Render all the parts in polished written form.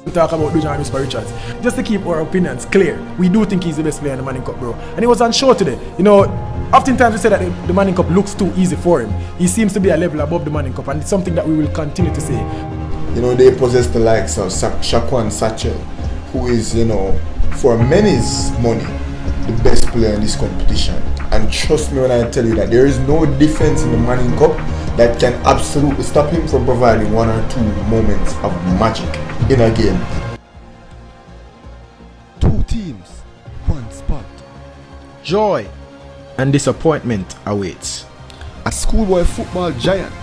We talk about Dujuan and Mr. Richards. Just to keep our opinions clear, we do think he's the best player in the Manning Cup, bro. And he was on show today. You know, oftentimes we say that the Manning Cup looks too easy for him. He seems to be a level above the Manning Cup, and it's something that we will continue to say. You know, they possess the likes of Shaquan, Satchwell, who is, you know, for many's money, the best player in this competition. And trust me when I tell you that there is no defense in the Manning Cup that can absolutely stop him from providing one or two moments of magic in a game. Two teams, one spot. Joy and disappointment awaits. A schoolboy football giant,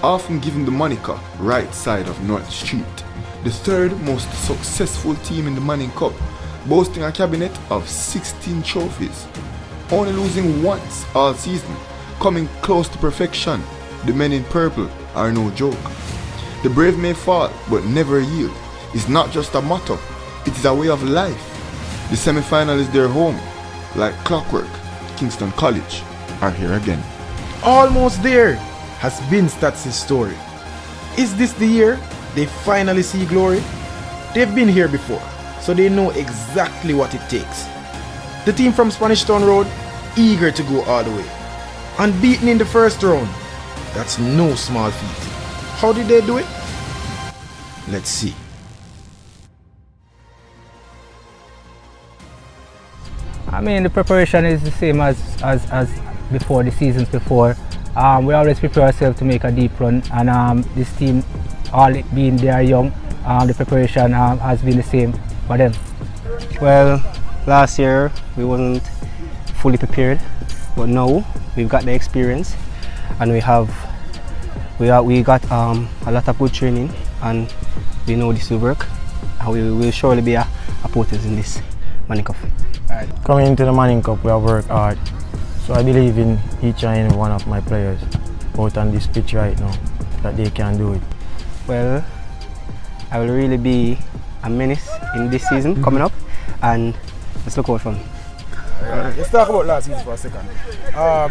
often given the moniker right side of North Street. The third most successful team in the Manning Cup, boasting a cabinet of 16 trophies. Only losing once all season, coming close to perfection. The men in purple are no joke. The brave may fall, but never yield. It's not just a motto, it is a way of life. The semi-final is their home. Like clockwork, Kingston College are here again. Almost there has been Stats' story. Is this the year they finally see glory? They've been here before, so they know exactly what it takes. The team from Spanish Town Road, eager to go all the way. Unbeaten in the first round, that's no small feat. How did they do it? Let's see. I mean, the preparation is the same as before, the seasons before. We always prepare ourselves to make a deep run, and this team, all being they are young, the preparation has been the same for them. Well, last year we wasn't fully prepared, but now we've got the experience, and we got a lot of good training, and we know this will work, and we will surely be a supporters in this Manning Cup. Coming into the Manning Cup, we have worked hard, so I believe in each and every one of my players out on this pitch right now that they can do it. Well, I will really be a menace in this season coming up, and let's look out for me. Let's talk about last season for a second.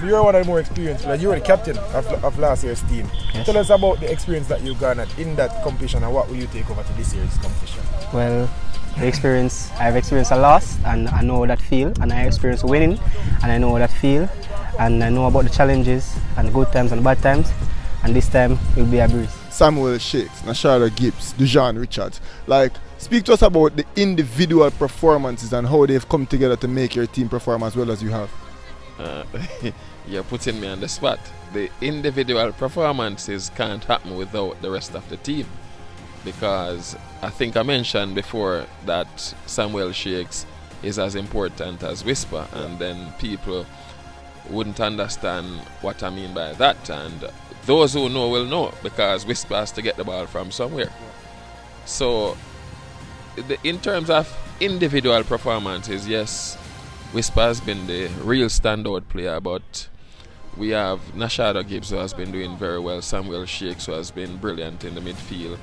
You were one of the more experienced players. You were the captain of last year's team. Yes. Tell us about the experience that you garnered in that competition, and what will you take over to this year's competition? Well, I've experienced a loss, and I know that feel, and I experienced winning, and I know that feel, and I know about the challenges and the good times and the bad times, and this time it will be a breeze. Samuel Shakes, Nashara Gibbs, Dujuan Richards. Like, speak to us about the individual performances and how they've come together to make your team perform as well as you have. You're putting me on the spot. The individual performances can't happen without the rest of the team, because I think I mentioned before that Samuel Shakes is as important as Whisper, and then people wouldn't understand what I mean by that, and those who know will know, because Whisper has to get the ball from somewhere. So in terms of individual performances, yes, Whisper has been the real standout player, but we have Nashada Gibbs, who has been doing very well, Samuel Shakes, who has been brilliant in the midfield,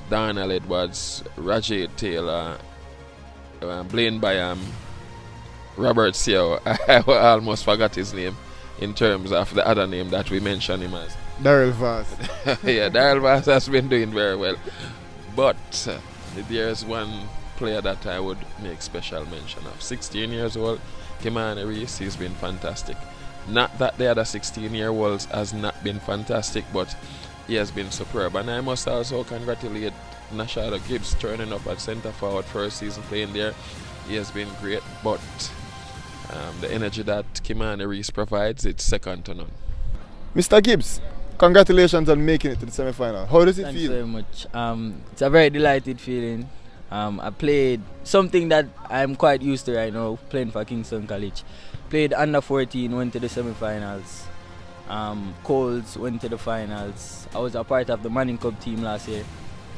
Darnell Edwards, Rajay Taylor, Blaine Byam, Robert Seo. I almost forgot his name in terms of the other name that we mentioned him as. Daryl Vaz. Yeah, Daryl Vaz has been doing very well. But there's one player that I would make special mention of. 16 years old, Kimani Reese, he's been fantastic. Not that the other 16-year-olds has not been fantastic, but he has been superb. And I must also congratulate Nashada Gibbs turning up at centre forward first season playing there. He has been great, but the energy that Kimani Reese provides, it's second to none. Mr. Gibbs, congratulations on making it to the semi-final. How does it Thanks feel? very much. It's a very delighted feeling. I played something that I'm quite used to right now, playing for Kingston College. Played under 14, went to the semi-finals. Coles went to the finals. I was a part of the Manning Cup team last year,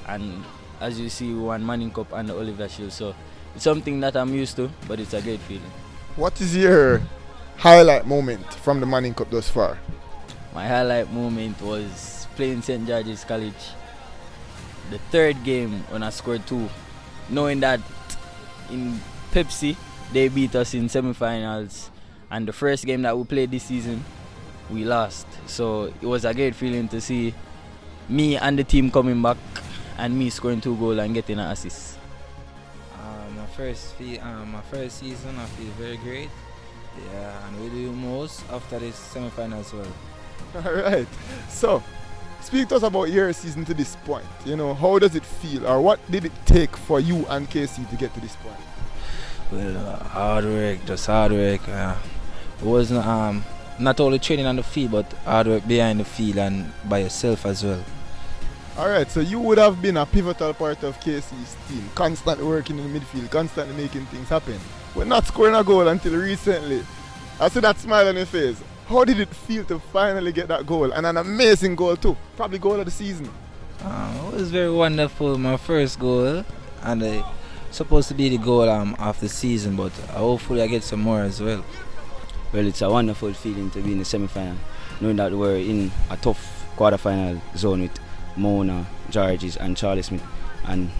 and as you see, we won Manning Cup and the Oliver Shield. So it's something that I'm used to, but it's a great feeling. What is your highlight moment from the Manning Cup thus far? My highlight moment was playing St. George's College. The third game when I scored 2, knowing that in Pepsi, they beat us in semi-finals, and the first game that we played this season, we lost. So it was a great feeling to see me and the team coming back and me scoring 2 goals and getting an assist. My first season, I feel very great. Yeah, and we do most after this semi-final as well. Alright, so speak to us about your season to this point. You know, how does it feel, or what did it take for you and KC to get to this point? Well, hard work, just hard work. It wasn't not only training on the field, but hard work behind the field and by yourself as well. Alright, so you would have been a pivotal part of KC's team, constantly working in the midfield, constantly making things happen, but not scoring a goal until recently. I see that smile on your face. How did it feel to finally get that goal, and an amazing goal too, probably goal of the season? It was very wonderful, my first goal, and supposed to be the goal of the season, but hopefully I get some more as well. Well, it's a wonderful feeling to be in the semi-final, knowing that we're in a tough quarter-final zone with Mona, Georges and Charlie Smith, and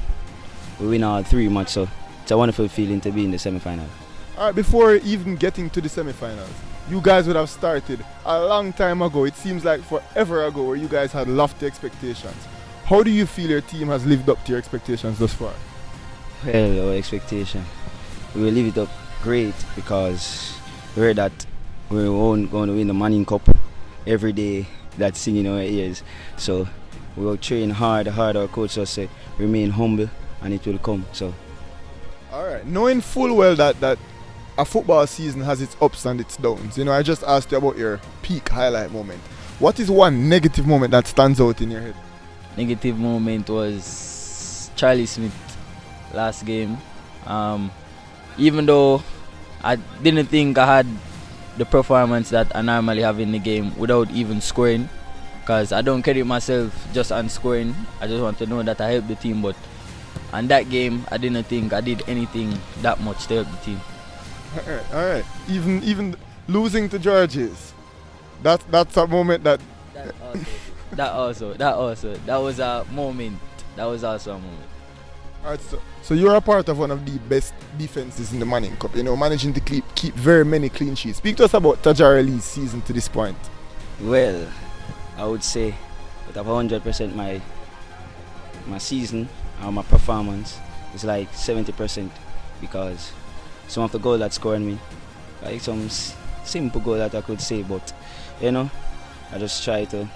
we win all 3 matches, so it's a wonderful feeling to be in the semi-final. Alright, before even getting to the semi-finals, you guys would have started a long time ago. It seems like forever ago, where you guys had lofty expectations. How do you feel your team has lived up to your expectations thus far? Well, our expectation, we will live it up great, because we heard that we were going to win the Manning Cup every day. That's singing in our ears. So we will train hard. Our coach just say remain humble and it will come. So. Alright, knowing full well that a football season has its ups and its downs, you know, I just asked you about your peak highlight moment. What is one negative moment that stands out in your head? Negative moment was Charlie Smith last game. Even though I didn't think I had the performance that I normally have in the game without even scoring, because I don't credit myself just on scoring. I just want to know that I helped the team, but on that game I didn't think I did anything that much to help the team. Alright. Even losing to Georges, that's a moment that That was a moment. That was also a moment. Alright, so you're a part of one of the best defenses in the Manning Cup, you know, managing to keep very many clean sheets. Speak to us about Tajari Lee's season to this point. Well, I would say out of 100% my season or my performance is like 70%, because some of the goals that scoring me, like some simple goal that I could say, but you know, I just try to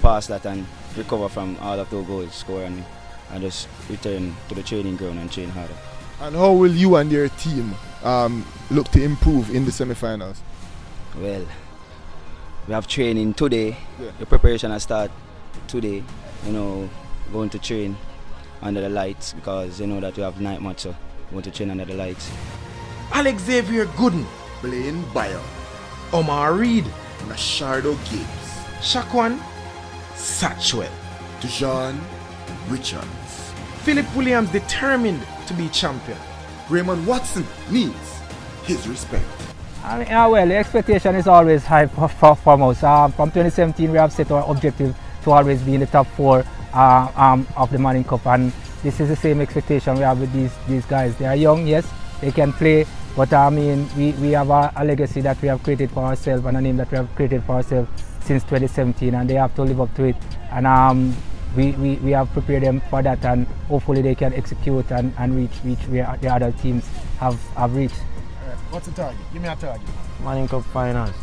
pass that and recover from all of those goals scoring me, and just return to the training ground and train harder. And how will you and your team look to improve in the semi-finals? Well, we have training today. Yeah. The preparation has started today. You know, going to train under the lights, because you know that we have night match, so we want to train under the lights. Alex Xavier Gooden, Blaine Bayer, Omar Reed, Nashardo Gibbs, Shaquan, Satchwell, Dujuan, Richards. Philip Williams determined to be champion. Raymond Watson needs his respect. I mean, well, the expectation is always high for us. From 2017, we have set our objective to always be in the top 4 of the Manning Cup, and this is the same expectation we have with these guys. They are young, yes, they can play, but I mean, we have a legacy that we have created for ourselves, and a name that we have created for ourselves since 2017, and they have to live up to it. And we have prepared them for that, and hopefully they can execute and reach where the other teams have reached. What's the target? Give me a target. Manning Cup finals.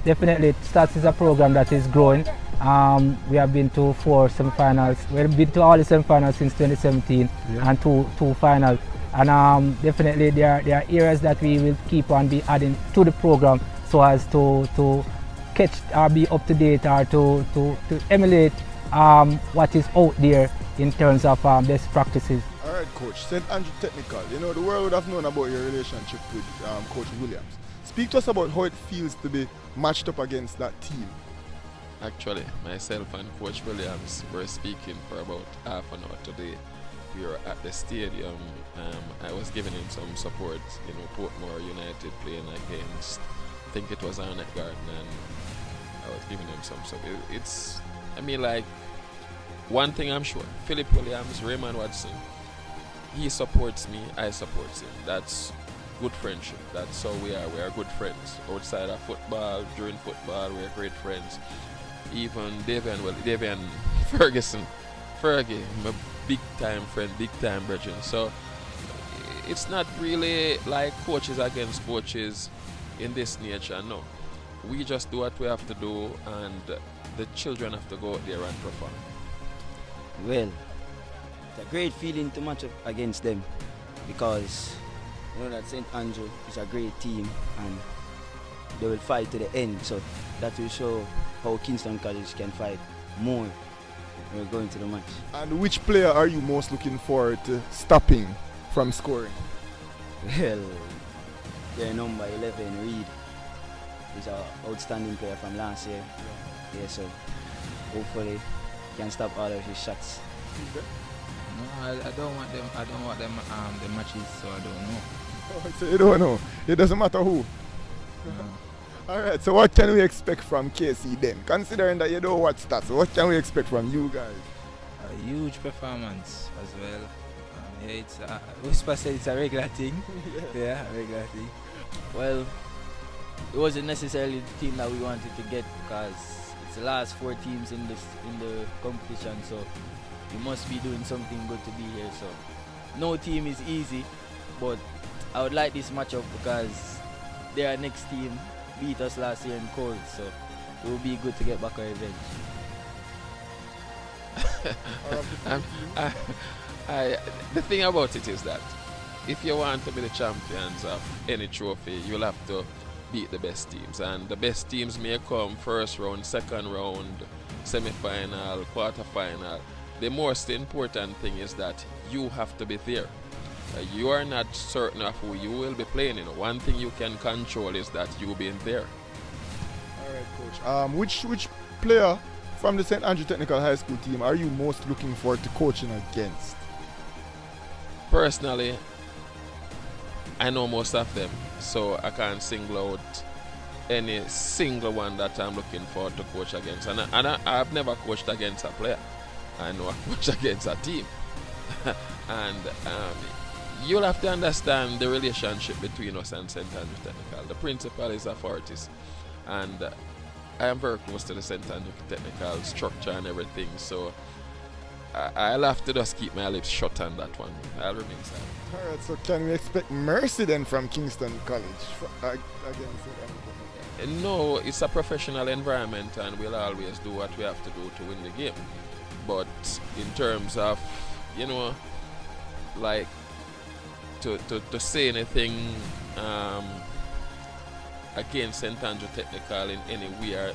Definitely, Stats is a program that is growing. We have been to 4 semi-finals. We've been to all the semi-finals since 2017, and two finals. And definitely there are areas that we will keep on be adding to the program, so as to catch or be up to date, or to emulate what is out there in terms of best practices. Alright, Coach, St. Andrew Technical, you know, the world would have known about your relationship with Coach Williams. Speak to us about how it feels to be matched up against that team. Actually, myself and Coach Williams were speaking for about half an hour today. We were at the stadium. I was giving him some support. You know, Portmore United playing against, I think it was Arnett Garden, and I was giving him some support. It's, I mean, like, one thing I'm sure, Philip Williams, Raymond Watson, he supports me, I support him. That's good friendship. That's how we are. We are good friends. Outside of football, during football, we are great friends. Even Davian Ferguson, Fergie, my big time friend, big time brethren. So it's not really like coaches against coaches in this nature, no. We just do what we have to do, and the children have to go out there and perform. Well, it's a great feeling to match up against them because you know that St. Andrew is a great team and they will fight to the end. So that will show how Kingston College can fight more when we're going to the match. And which player are you most looking forward to stopping from scoring? Well, their number 11, Reed, is an outstanding player from last year. Yeah, so hopefully he can stop all of his shots. No, I don't want them. I don't want them. The matches, so I don't know. Oh, so you don't know. It doesn't matter who. No. All right. So what can we expect from KC then? Considering that you don't watch stats, what can we expect from you guys? A huge performance as well. Yeah, it's Whisper said it's a regular thing. Yeah, a regular thing. Well, it wasn't necessarily the team that we wanted to get because it's the last 4 teams in the competition, so we must be doing something good to be here. So no team is easy, but I would like this matchup because their next team beat us last year in cold, so it will be good to get back our revenge. The thing about it is that if you want to be the champions of any trophy, you'll have to beat the best teams, and the best teams may come first round, second round, semi-final, quarter-final. The most important thing is that you have to be there. You are not certain of who you will be playing. One thing you can control is that you being there. All right, coach. Which player from the St. Andrew Technical High School team are you most looking forward to coaching against? Personally, I know most of them, so I can't single out any single one that I'm looking forward to coach against. And I've never coached against a player. I know I coach against a team. And you'll have to understand the relationship between us and St. Andrew Technical. The principal is a Fortis, and I am very close to the St. Andrew Technical structure and everything, so I'll have to just keep my lips shut on that one. I'll remain silent. Alright, so can we expect mercy then from Kingston College against it? No, it's a professional environment and we'll always do what we have to do to win the game. But in terms of, like to say anything against St. Andrew Technical in any way,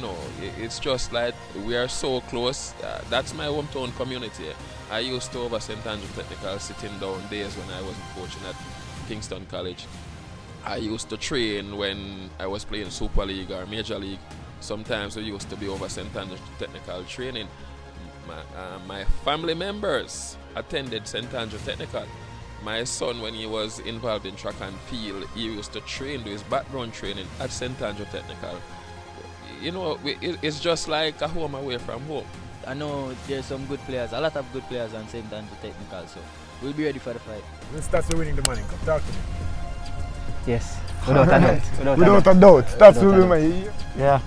no, it's just like we are so close. That's my hometown community. I used to over St. Andrew Technical sitting down days when I wasn't coaching at Kingston College. I used to train when I was playing Super League or Major League. Sometimes we used to be over St. Andrew Technical training. My family members attended St. Andrew Technical. My son, when he was involved in track and field, he used to train, do his background training at St. Andrew Technical. It's just like a home away from home. I know there's some good players, a lot of good players on St. Andrew Technical, so we'll be ready for the fight. Stats are winning the money. Come talk to me. Yes, without a doubt. Without a doubt. Stats will win my Yeah,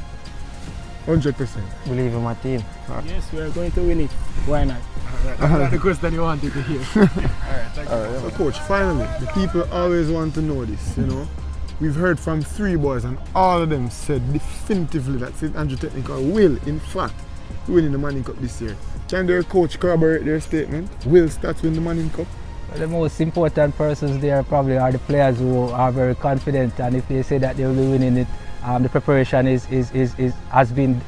100%. believe in my team. Yes, we are going to win it. Why not? That's the question you wanted to hear. Alright, thank you. So coach, finally, the people always want to know this, We've heard from 3 boys and all of them said definitively that St. Andrew Technical will, in fact, win in the Manning Cup this year. Can their coach corroborate their statement? Will Stats win the Manning Cup? Well, the most important persons there probably are the players who are very confident, and if they say that they will be winning it, the preparation has been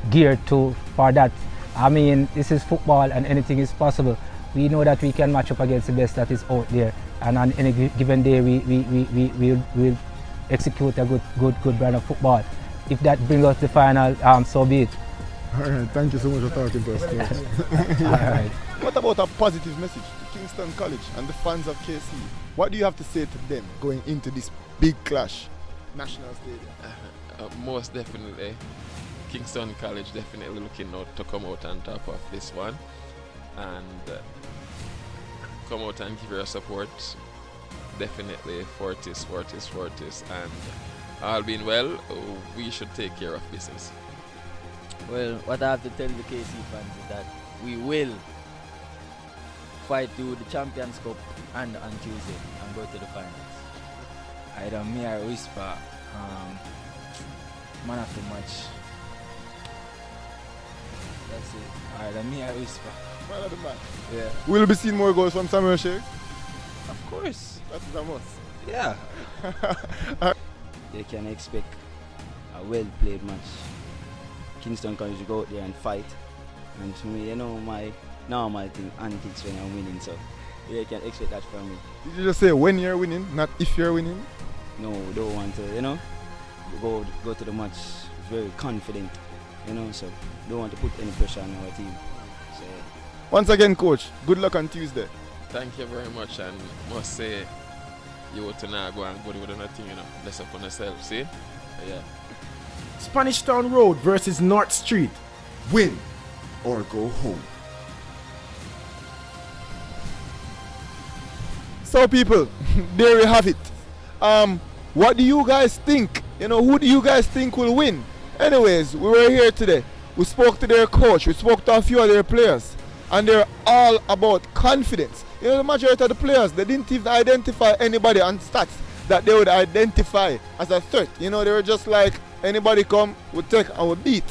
geared for that. I mean, this is football and anything is possible. We know that we can match up against the best that is out there, and on any given day we'll execute a good brand of football. If that brings us the final, so be it. Alright, thank you so much for talking to us. Alright. What about a positive message to Kingston College and the fans of KC? What do you have to say to them going into this big clash, National Stadium? Most definitely, Kingston College definitely looking out to come out on top of this one, and come out and give your support. Definitely Fortis, and all being well, we should take care of business. Well, what I have to tell the KC fans is that we will fight to the Champions Cup and on Tuesday and go to the finals. Either me or Whisper, man of the match. That's it. Either me or Whisper. Man of the match. Yeah. Will be seeing more goals from Samuel Sheikh? Of course. That's a must. Yeah. They can expect a well-played match. Kingston College go out there and fight. And to me, you know, my normal thing, antics when I'm winning, so they can expect that from me. Did you just say when you're winning, not if you're winning? No, don't want to, you know, go to the match very confident, you know, so don't want to put any pressure on our team. So once again, coach, good luck on Tuesday. Thank you very much, and must say, you to now go and go with nothing, you know, less up on yourself, see? Yeah. Spanish Town Road versus North Street. Win or go home. So people, there we have it. What do you guys think? You know, who do you guys think will win? Anyways, we were here today. We spoke to their coach, we spoke to a few of their players, and they're all about confidence. You know, the majority of the players, they didn't even identify anybody on stats that they would identify as a threat. You know, they were just like, anybody come, we take and we beat.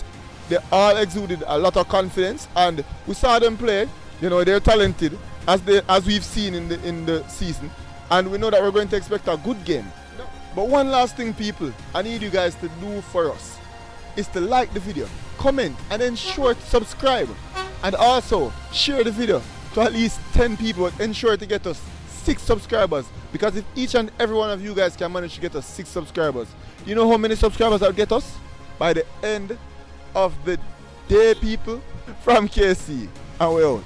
They all exuded a lot of confidence, and we saw them play. You know, they're talented, as we've seen in the season, and we know that we're going to expect a good game. But one last thing, people, I need you guys to do for us is to like the video, comment, and ensure to subscribe, and also share the video to at least 10 people. Ensure to get us 6 subscribers, because if each and every one of you guys can manage to get us 6 subscribers, you know how many subscribers that will get us? By the end of the day, people. From KC, and we're out.